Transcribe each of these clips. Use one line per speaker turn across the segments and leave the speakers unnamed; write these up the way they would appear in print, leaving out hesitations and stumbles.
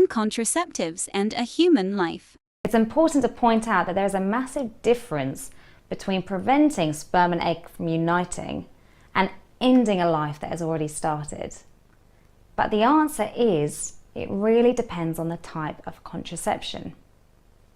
contraceptives and a human life.
It's important to point out that there is a massive difference between preventing sperm and egg from uniting and ending a life that has already started. But the answer is, it really depends on the type of contraception.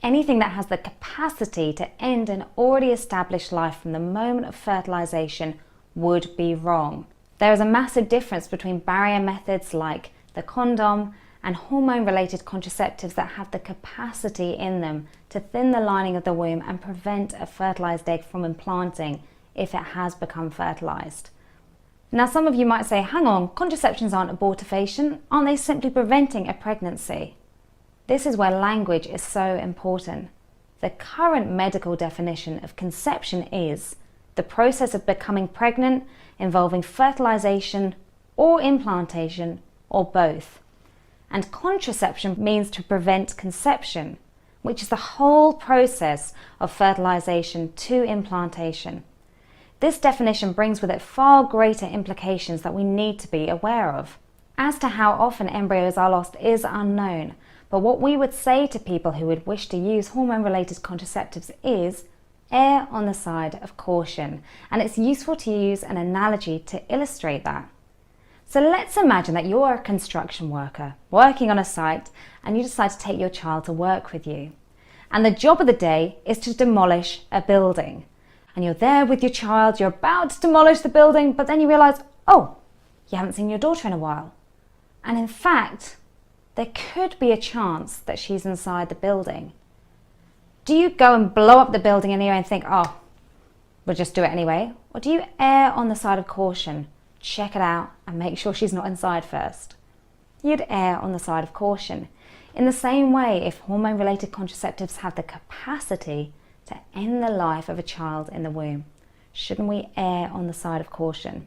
Anything that has the capacity to end an already established life from the moment of fertilization would be wrong. There is a massive difference between barrier methods like the condom and hormone-related contraceptives that have the capacity in them to thin the lining of the womb and prevent a fertilized egg from implanting if it has become fertilized. Now, some of you might say, hang on, contraceptions aren't abortifacient, aren't they simply preventing a pregnancy? This is where language is so important. The current medical definition of conception is the process of becoming pregnant involving fertilization or implantation or both. And contraception means to prevent conception, which is the whole process of fertilization to implantation. This definition brings with it far greater implications that we need to be aware of. As to how often embryos are lost is unknown, but what we would say to people who would wish to use hormone-related contraceptives is err on the side of caution, and it's useful to use an analogy to illustrate that. So let's imagine that you're a construction worker working on a site and you decide to take your child to work with you. And the job of the day is to demolish a building. And you're there with your child, you're about to demolish the building, but then you realise, oh, you haven't seen your daughter in a while. And in fact, there could be a chance that she's inside the building. Do you go and blow up the building anyway and think, oh, we'll just do it anyway? Or do you err on the side of caution? Check it out and make sure she's not inside first. You'd err on the side of caution. In the same way, if hormone-related contraceptives have the capacity to end the life of a child in the womb, shouldn't we err on the side of caution?